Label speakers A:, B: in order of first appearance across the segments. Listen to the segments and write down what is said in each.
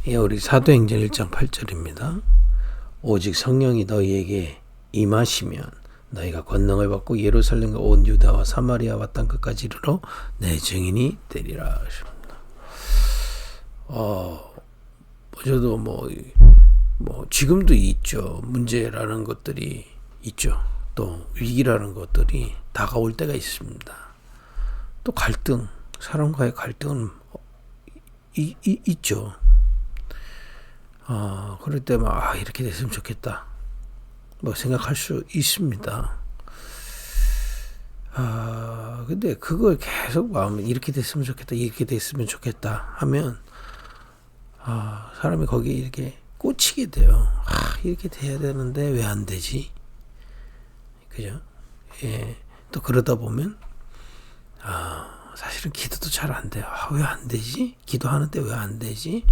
A: 예, 우리 사도행전 1장 8절입니다. 오직 성령이 너희에게 임하시면 너희가 권능을 받고 예루살렘과 온 유다와 사마리아와 땅 끝까지 이르러 내 증인이 되리라 하십니다. 저도 지금도 있죠. 문제라는 것들이 있죠. 또 위기라는 것들이 다가올 때가 있습니다. 또 갈등, 사람과의 갈등은 있죠. 그럴 때 이렇게 됐으면 좋겠다 생각할 수 있습니다. 근데 그걸 계속 마음에 이렇게 됐으면 좋겠다, 이렇게 됐으면 좋겠다 하면 사람이 거기에 이렇게 꽂히게 돼요. 이렇게 돼야 되는데 왜 안 되지? 그죠? 예. 또 그러다 보면 사실은 기도도 잘 안 돼요. 왜 안 되지? 기도하는데 왜 안 되지?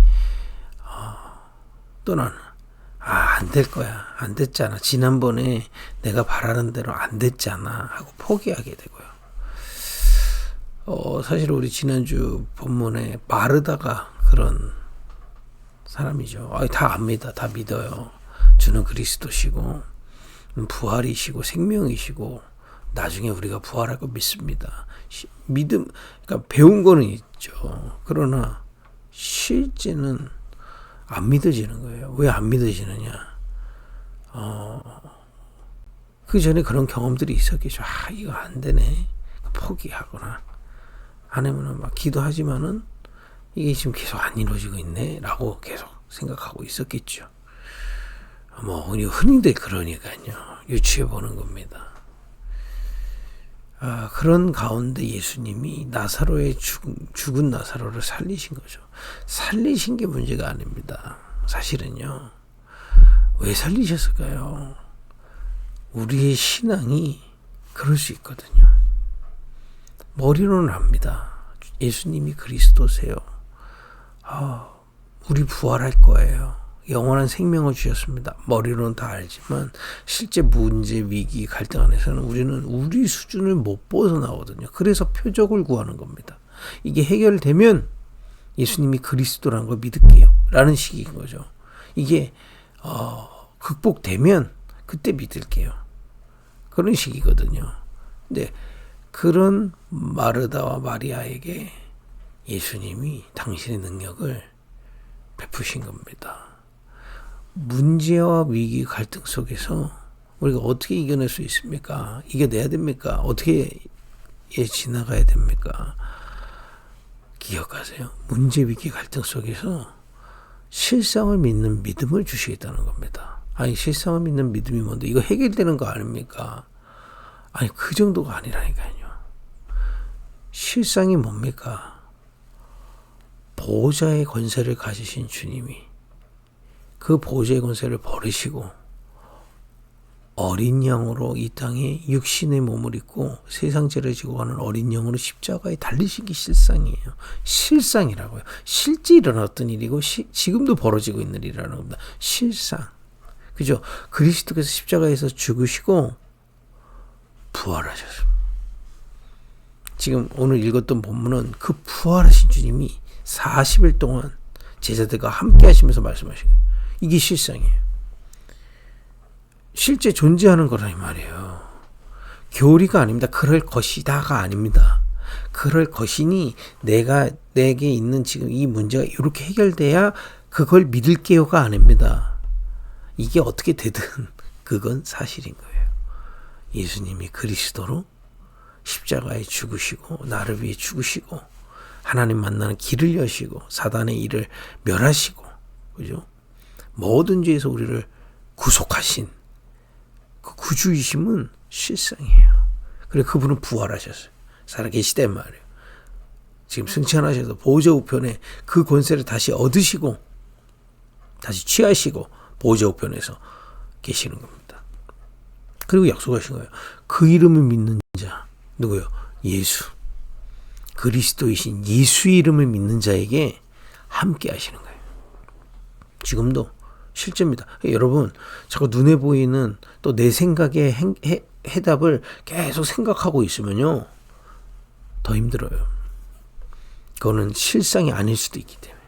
A: 또 나는 안 될 거야. 안 됐잖아. 지난번에 내가 바라는 대로 안 됐잖아 하고 포기하게 되고요. 사실 우리 지난주 본문에 마르다가 그런 사람이죠. 다 압니다. 다 믿어요. 주는 그리스도시고 부활이시고 생명이시고 나중에 우리가 부활할 거 믿습니다. 믿음, 그러니까 배운 거는 있죠. 그러나 실제는 안 믿어지는 거예요. 왜 안 믿어지느냐? 그 전에 그런 경험들이 있었겠죠. 이거 안 되네. 포기하거나 아니면 기도하지만은 이게 지금 계속 안 이루어지고 있네라고 계속 생각하고 있었겠죠. 흔히들 그러니까요. 유추해 보는 겁니다. 그런 가운데 예수님이 나사로의 죽은 나사로를 살리신 거죠. 살리신 게 문제가 아닙니다. 사실은요. 왜 살리셨을까요? 우리의 신앙이 그럴 수 있거든요. 머리로는 압니다. 예수님이 그리스도세요. 우리 부활할 거예요. 영원한 생명을 주셨습니다. 머리로는 다 알지만 실제 문제, 위기, 갈등 안에서는 우리는 우리 수준을 못 벗어나거든요. 그래서 표적을 구하는 겁니다. 이게 해결되면 예수님이 그리스도라는 걸 믿을게요 라는 식인 거죠. 이게 극복되면 그때 믿을게요. 그런 식이거든요. 근데 그런 마르다와 마리아에게 예수님이 당신의 능력을 베푸신 겁니다. 문제와 위기, 갈등 속에서 우리가 어떻게 이겨낼 수 있습니까? 이겨내야 됩니까? 어떻게 지나가야 됩니까? 기억하세요. 문제, 위기, 갈등 속에서 실상을 믿는 믿음을 주시겠다는 겁니다. 실상을 믿는 믿음이 뭔데? 이거 해결되는 거 아닙니까? 그 정도가 아니라니까요. 실상이 뭡니까? 보호자의 권세를 가지신 주님이 그 보호자의 권세를 버리시고 어린 양으로 이 땅에 육신의 몸을 입고 세상 죄를 지고 가는 어린 양으로 십자가에 달리신 게 실상이에요. 실상이라고요. 실제 일어났던 일이고 지금도 벌어지고 있는 일이라는 겁니다. 실상. 그죠? 그리스도께서 십자가에서 죽으시고 부활하셨습니다. 지금 오늘 읽었던 본문은 그 부활하신 주님이 40일 동안 제자들과 함께 하시면서 말씀하신 거예요. 이게 실상이에요. 실제 존재하는 거라 이 말이에요. 교리가 아닙니다. 그럴 것이다가 아닙니다. 그럴 것이니 내게 있는 지금 이 문제가 이렇게 해결돼야 그걸 믿을게요가 아닙니다. 이게 어떻게 되든 그건 사실인 거예요. 예수님이 그리스도로 십자가에 죽으시고 나를 위해 죽으시고 하나님 만나는 길을 여시고 사단의 일을 멸하시고, 그죠? 모든 죄에서 우리를 구속하신 그 구주이심은 실상이에요. 그리고 그분은 부활하셨어요. 살아계시단 말이에요. 지금 승천하셔서 보호자 우편에 그 권세를 다시 얻으시고 다시 취하시고 보호자 우편에서 계시는 겁니다. 그리고 약속하신 거예요. 그 이름을 믿는 자, 누구요? 예수. 그리스도이신 예수 이름을 믿는 자에게 함께 하시는 거예요. 지금도 실제입니다. 여러분, 자꾸 눈에 보이는 또 내 생각의 해답을 계속 생각하고 있으면요, 더 힘들어요. 그거는 실상이 아닐 수도 있기 때문에.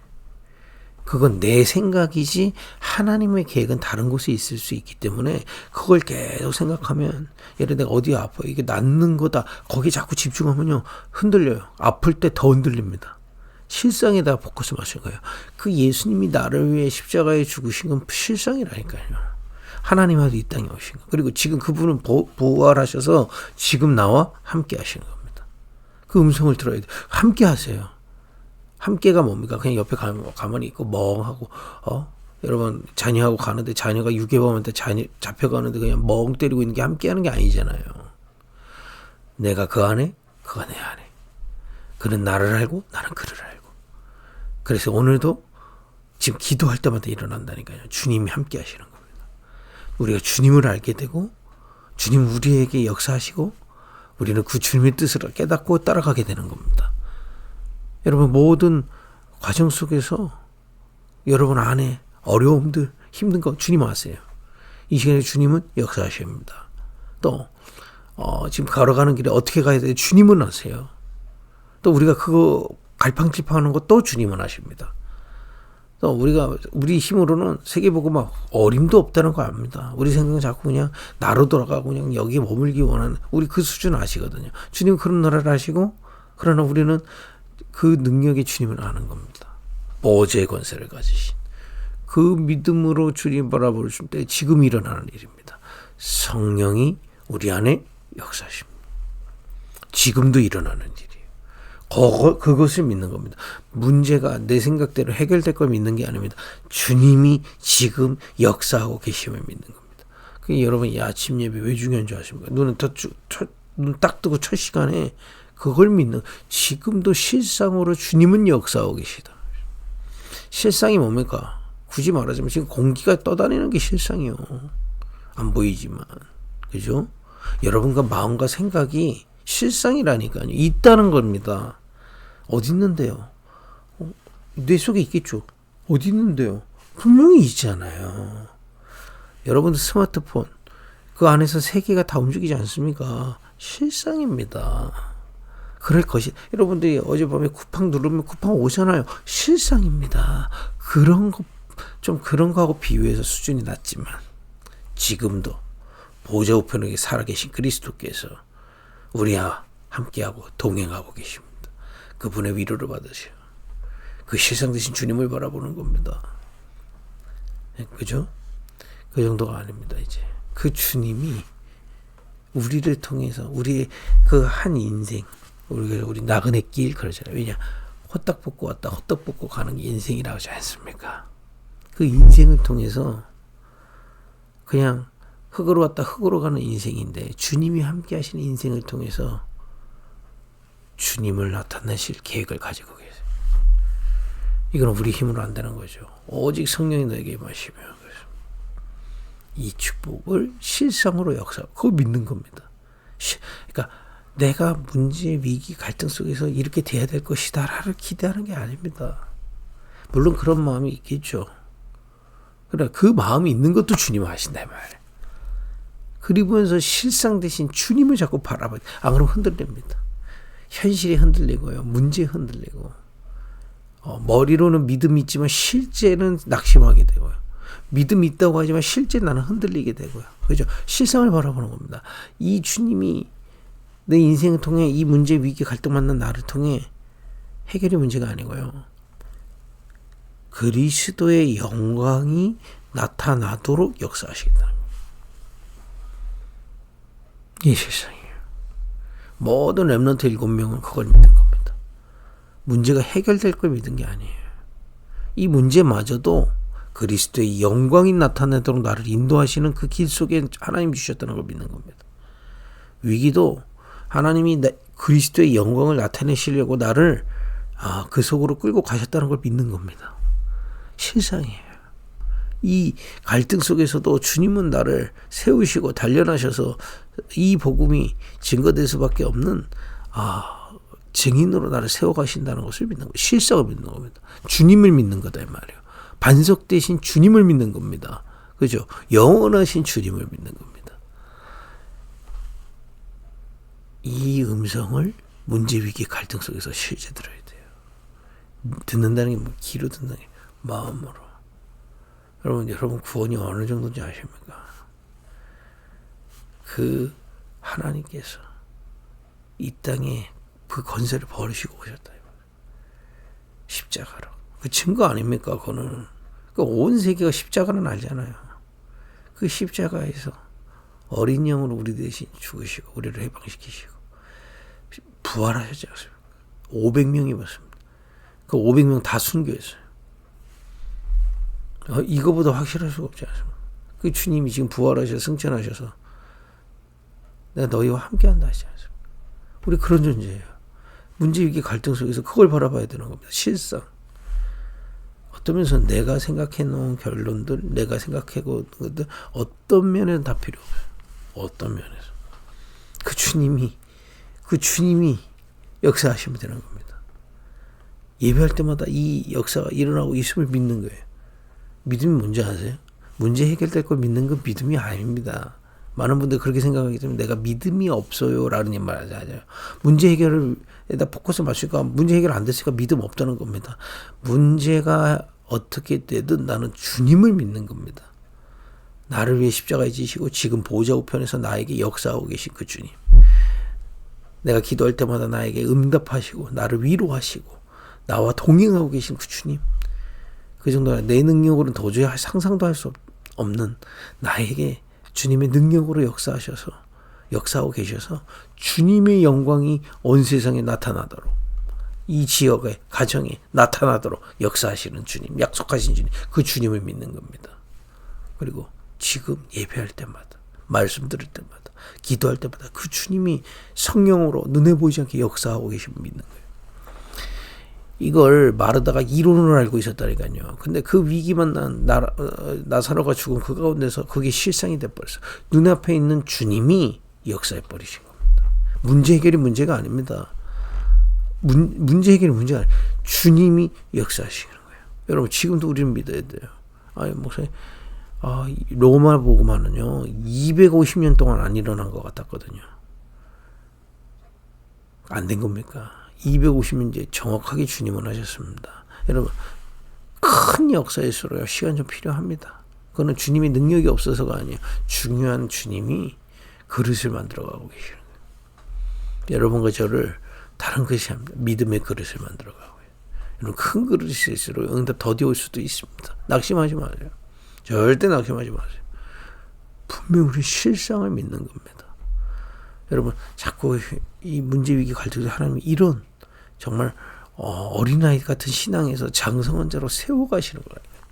A: 그건 내 생각이지 하나님의 계획은 다른 곳에 있을 수 있기 때문에 그걸 계속 생각하면, 예를 들어 내가 어디 아파, 이게 낫는 거다, 거기에 자꾸 집중하면요 흔들려요. 아플 때 더 흔들립니다. 실상에다 포커스 맞춘 거예요. 그 예수님이 나를 위해 십자가에 죽으신 건 실상이라니까요. 하나님하고 이 땅에 오신 거. 그리고 지금 그분은 부활하셔서 지금 나와 함께 하시는 겁니다. 그 음성을 들어야 돼요. 함께 하세요. 함께가 뭡니까? 그냥 옆에 가만히 있고 멍하고, 여러분 자녀하고 가는데 자녀가 유괴범한테 잡혀가는데 그냥 멍 때리고 있는 게 함께하는 게 아니잖아요. 내가 그 안에, 그가 내 안에. 그는 나를 알고 나는 그를 알고. 그래서 오늘도 지금 기도할 때마다 일어난다니까요. 주님이 함께 하시는 겁니다. 우리가 주님을 알게 되고 주님 우리에게 역사하시고 우리는 그 주님의 뜻을 깨닫고 따라가게 되는 겁니다. 여러분 모든 과정 속에서 여러분 안에 어려움들, 힘든 거 주님 아세요. 이 시간에 주님은 역사하십니다. 또 지금 걸어가는 길에 어떻게 가야 돼? 주님은 아세요. 또 우리가 그거 갈팡질팡하는 거 또 주님은 아십니다. 또 우리가 우리 힘으로는 세계보고 막 어림도 없다는 거 압니다. 우리 생각은 자꾸 그냥 나로 돌아가고 그냥 여기에 머물기 원하는 우리 그 수준 아시거든요. 주님은 그런 나라를 아시고, 그러나 우리는 그 능력의 주님을 아는 겁니다. 보좌의 권세를 가지신 그 믿음으로 주님 바라볼 때 지금 일어나는 일입니다. 성령이 우리 안에 역사하십니다. 지금도 일어나는 일이에요. 그것을 믿는 겁니다. 문제가 내 생각대로 해결될 걸 믿는 게 아닙니다. 주님이 지금 역사하고 계심을 믿는 겁니다. 그게 여러분 이 아침 예배 왜 중요한 줄 아십니까? 눈 딱 뜨고 첫 시간에 그걸 믿는, 지금도 실상으로 주님은 역사하고 계시다. 실상이 뭡니까? 굳이 말하자면 지금 공기가 떠다니는 게 실상이요. 안 보이지만. 그죠? 여러분과 마음과 생각이 실상이라니까요. 있다는 겁니다. 어디 있는데요? 뇌 속에 있겠죠. 어디 있는데요? 분명히 있잖아요. 여러분들 스마트폰 그 안에서 세계가 다 움직이지 않습니까? 실상입니다. 그럴 것이, 여러분들이 어젯밤에 쿠팡 누르면 쿠팡 오잖아요. 실상입니다. 그런 거 하고 비교해서 수준이 낮지만 지금도 보좌 우편에 살아계신 그리스도께서 우리와 함께하고 동행하고 계십니다. 그분의 위로를 받으세요. 그 실상 되신 주님을 바라보는 겁니다. 그죠? 그 정도가 아닙니다. 이제 그 주님이 우리를 통해서 우리의 그 한 인생, 우리 나그네 길 그러잖아요. 왜냐, 호딱 벗고 왔다 호딱 벗고 가는 게 인생이라고 하지 않습니까? 그 인생을 통해서 그냥 흙으로 왔다 흙으로 가는 인생인데, 주님이 함께 하시는 인생을 통해서 주님을 나타내실 계획을 가지고 계세요. 이건 우리 힘으로 안 되는 거죠. 오직 성령이 너에게 임하시며, 그래서 이 축복을 실상으로 역사, 그거 믿는 겁니다. 그러니까 내가 문제, 위기, 갈등 속에서 이렇게 돼야 될 것이다라를 기대하는 게 아닙니다. 물론 그런 마음이 있겠죠. 그러나 그 마음이 있는 것도 주님 아신다 말이에요. 그리고면서 실상 대신 주님을 자꾸 바라봐요. 안 그러면 흔들립니다. 현실이 흔들리고요. 문제 흔들리고, 머리로는 믿음이 있지만 실제는 낙심하게 되고요. 믿음이 있다고 하지만 실제 나는 흔들리게 되고요. 그죠? 실상을 바라보는 겁니다. 이 주님이 내 인생을 통해 이 문제, 위기, 갈등 만난 나를 통해 해결이 문제가 아니고요. 그리스도의 영광이 나타나도록 역사하시겠다. 이게 실상이에요. 모든 렘넌트 7명은 그걸 믿는 겁니다. 문제가 해결될 걸 믿은 게 아니에요. 이 문제마저도 그리스도의 영광이 나타나도록 나를 인도하시는 그 길 속에 하나님이 주셨다는 걸 믿는 겁니다. 위기도 하나님이 그리스도의 영광을 나타내시려고 나를 그 속으로 끌고 가셨다는 걸 믿는 겁니다. 실상이에요. 이 갈등 속에서도 주님은 나를 세우시고 단련하셔서 이 복음이 증거될 수밖에 없는 증인으로 나를 세워가신다는 것을 믿는 거예요. 실상을 믿는 겁니다. 주님을 믿는 거다 이 말이에요. 반석 대신 주님을 믿는 겁니다. 그죠? 영원하신 주님을 믿는 겁니다. 이 음성을 문제, 위기, 갈등 속에서 실제 들어야 돼요. 듣는다는 게 뭐 귀로 듣는 게 마음으로. 여러분 구원이 어느 정도인지 아십니까? 그 하나님께서 이 땅에 그 권세를 버리시고 오셨다. 십자가로. 그 증거 아닙니까? 그거는. 그 온 세계가 십자가는 알잖아요. 그 십자가에서 어린 양으로 우리 대신 죽으시고 우리를 해방시키시고 부활하셨지 않습니까? 500명이 봤습니다. 그 500명 다 순교했어요. 이거보다 확실할 수가 없지 않습니까? 그 주님이 지금 부활하셔서 승천하셔서 내가 너희와 함께한다 하지 않습니까? 우리 그런 존재예요. 문제위기 갈등 속에서 그걸 바라봐야 되는 겁니다. 실상. 어떤 면에서 내가 생각해 놓은 결론들, 내가 생각해 놓은 것들 어떤 면에는 다 필요 없어요. 어떤 면에서. 그 주님이 역사하시면 되는 겁니다. 예배할 때마다 이 역사가 일어나고 있음을 믿는 거예요. 믿음이 뭔지 아세요? 문제 해결될 걸 믿는 건 믿음이 아닙니다. 많은 분들이 그렇게 생각하기 때문에 내가 믿음이 없어요 라는 말 하잖아요. 문제 해결에다 포커스 맞추니까 문제 해결 안 됐으니까 믿음 없다는 겁니다. 문제가 어떻게 되든 나는 주님을 믿는 겁니다. 나를 위해 십자가에 지시고 지금 보좌 우편에서 나에게 역사하고 계신 그 주님. 내가 기도할 때마다 나에게 응답하시고 나를 위로하시고 나와 동행하고 계신 그 주님. 그 정도가 내 능력으로는 도저히 상상도 할 수 없는 나에게 주님의 능력으로 역사하고 계셔서 주님의 영광이 온 세상에 나타나도록 이 지역의 가정에 나타나도록 역사하시는 주님, 약속하신 주님, 그 주님을 믿는 겁니다. 그리고 지금 예배할 때마다, 말씀 들을 때마다, 기도할 때마다 그 주님이 성령으로 눈에 보이지 않게 역사하고 계심을 믿는 거예요. 이걸 마르다가 이론을 알고 있었다니까요. 근데 그 위기만 난 나사로가 죽은 그 가운데서 그게 실상이 돼버렸어. 눈앞에 있는 주님이 역사해 버리신 겁니다. 문제 해결이 문제가 아닙니다. 문제 해결이 문제가 아니에요. 주님이 역사하시는 거예요. 여러분 지금도 우리는 믿어야 돼요. 아니 목사님, 로마 복음화는요 250년 동안 안 일어난 것 같았거든요. 안 된 겁니까? 250년째 정확하게 주님은 하셨습니다. 여러분 큰 역사일수록 시간 좀 필요합니다. 그거는 주님의 능력이 없어서가 아니에요. 중요한 주님이 그릇을 만들어가고 계시는 거예요. 여러분과 저를 다른 것이 합니다. 믿음의 그릇을 만들어가고 해요. 여러분 큰 그릇일수록 응답 더디 올 수도 있습니다. 낙심하지 마세요. 절대 낙심하지 마세요. 분명 우리 실상을 믿는 겁니다. 여러분 자꾸 이 문제위기 갈등에서 하나님이 이런 정말 어린아이 같은 신앙에서 장성한 자로 세워가시는 거예요.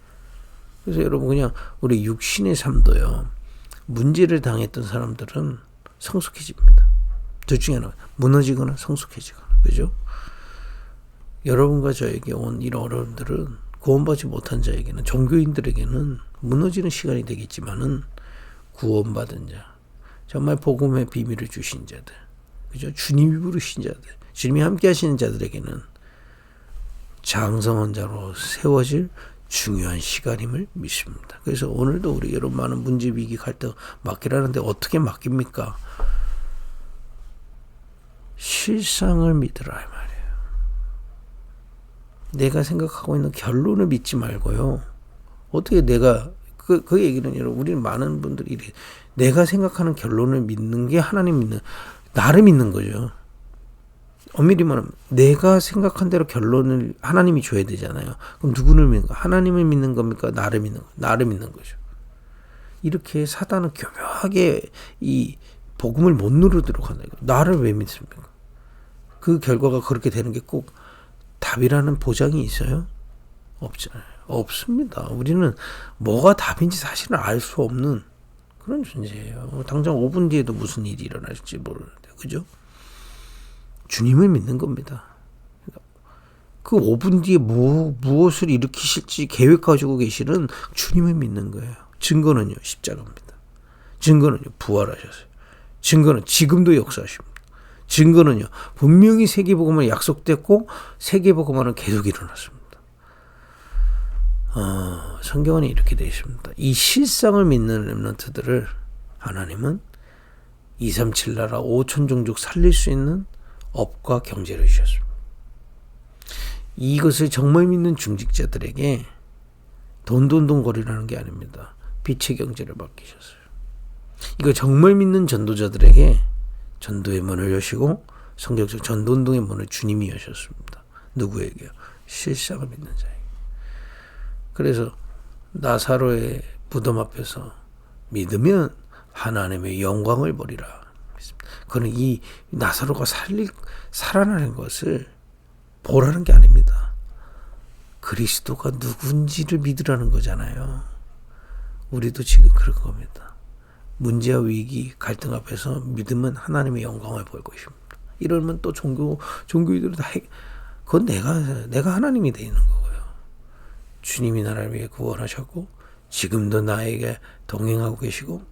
A: 그래서 여러분 그냥 우리 육신의 삶도요. 문제를 당했던 사람들은 성숙해집니다. 둘 중에 하나 무너지거나 성숙해지거나. 그죠? 여러분과 저에게 온 이런 어려움들은 구원받지 못한 자에게는 종교인들에게는 무너지는 시간이 되겠지만은 구원받은 자 정말 복음의 비밀을 주신 자들 그죠? 주님이 부르신 자들 주님이 함께 하시는 자들에게는 장성한 자로 세워질 중요한 시간임을 믿습니다. 그래서 오늘도 우리 여러분 많은 문제 위기 갈등 맡기라는데 어떻게 맡깁니까? 실상을 믿으라 이 말이에요. 내가 생각하고 있는 결론을 믿지 말고요. 어떻게 내가 그 얘기는 여러분 우리는 많은 분들이 내가 생각하는 결론을 믿는 게 하나님 믿는 나를 믿는 거죠. 엄밀히 말하면 내가 생각한 대로 결론을 하나님이 줘야 되잖아요. 그럼 누구를 믿는 거? 하나님을 믿는 겁니까? 나를 믿는 거? 나를 믿는 거죠. 이렇게 사단은 교묘하게 이 복음을 못 누르도록 한다. 나를 왜 믿습니까? 그 결과가 그렇게 되는 게 꼭 답이라는 보장이 있어요? 없잖아요. 없습니다. 우리는 뭐가 답인지 사실은 알 수 없는 그런 존재예요. 당장 5분 뒤에도 무슨 일이 일어날지 모르는데, 그죠? 주님을 믿는 겁니다. 그 5분 뒤에 무엇을 일으키실지 계획 가지고 계시는 주님을 믿는 거예요. 증거는요, 십자가입니다. 증거는요, 부활하셨어요. 증거는 지금도 역사하십니다. 증거는요, 분명히 세계복음을 약속됐고 세계복음화는 계속 일어났습니다. 성경은 이렇게 되어 있습니다. 이 실상을 믿는 렘넌트들을 하나님은 237 나라 5천 종족 살릴 수 있는 업과 경제를 주셨습니다. 이것을 정말 믿는 중직자들에게 돈돈돈거리라는 게 아닙니다. 빛의 경제를 맡기셨어요. 이거 정말 믿는 전도자들에게 전도의 문을 여시고 성경적 전도운동의 문을 주님이 여셨습니다. 누구에게요? 실상을 믿는 자에게. 그래서 나사로의 무덤 앞에서 믿으면 하나님의 영광을 보리라. 그는 이 나사로가 살아나는 것을 보라는 게 아닙니다. 그리스도가 누군지를 믿으라는 거잖아요. 우리도 지금 그런 겁니다. 문제와 위기, 갈등 앞에서 믿으면 하나님의 영광을 볼 것입니다. 이러면 또 종교인들은 다 그건 내가 하나님이 되는 거고요. 주님이 나를 위해 구원하셨고 지금도 나에게 동행하고 계시고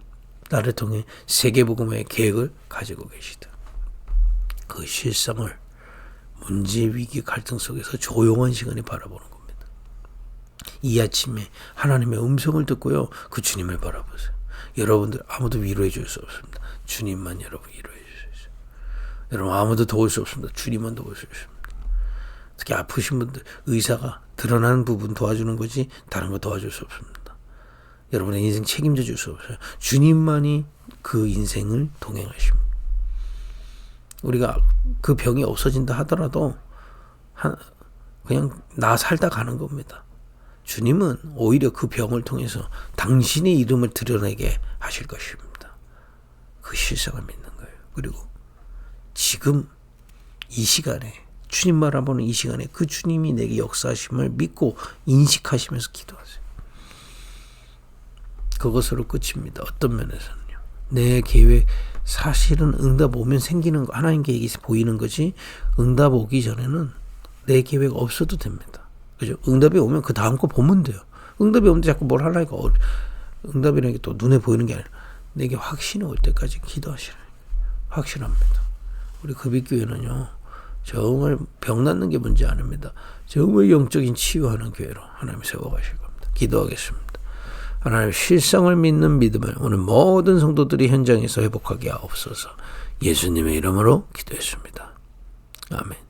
A: 나를 통해 세계복음의 계획을 가지고 계시다. 그 실상을 문제, 위기, 갈등 속에서 조용한 시간에 바라보는 겁니다. 이 아침에 하나님의 음성을 듣고요. 그 주님을 바라보세요. 여러분들 아무도 위로해 줄 수 없습니다. 주님만 여러분 위로해 줄 수 있어요. 여러분 아무도 도울 수 없습니다. 주님만 도울 수 있습니다. 특히 아프신 분들 의사가 드러나는 부분 도와주는 거지 다른 거 도와줄 수 없습니다. 여러분의 인생 책임져 줄 수 없어요. 주님만이 그 인생을 동행하십니다. 우리가 그 병이 없어진다 하더라도 그냥 나 살다 가는 겁니다. 주님은 오히려 그 병을 통해서 당신의 이름을 드러내게 하실 것입니다. 그 실상을 믿는 거예요. 그리고 지금 이 시간에 주님 바라보는 이 시간에 그 주님이 내게 역사하심을 믿고 인식하시면서 기도하세요. 그것으로 끝입니다. 어떤 면에서는요. 내 계획 사실은 응답 오면 생기는 거 하나님 계획이 보이는 거지 응답 오기 전에는 내 계획 없어도 됩니다. 그죠? 응답이 오면 그 다음 거 보면 돼요. 응답이 오는데 자꾸 뭘 하려니까 응답이라는 게 또 눈에 보이는 게 아니라 내게 확신이 올 때까지 기도하시라. 확신합니다. 우리 급익교회는요. 정말 병 낫는 게 문제 아닙니다. 정말 영적인 치유하는 교회로 하나님 세워가실 겁니다. 기도하겠습니다. 하나님 실상을 믿는 믿음을 오늘 모든 성도들이 현장에서 회복하게 하옵소서. 예수님의 이름으로 기도했습니다. 아멘.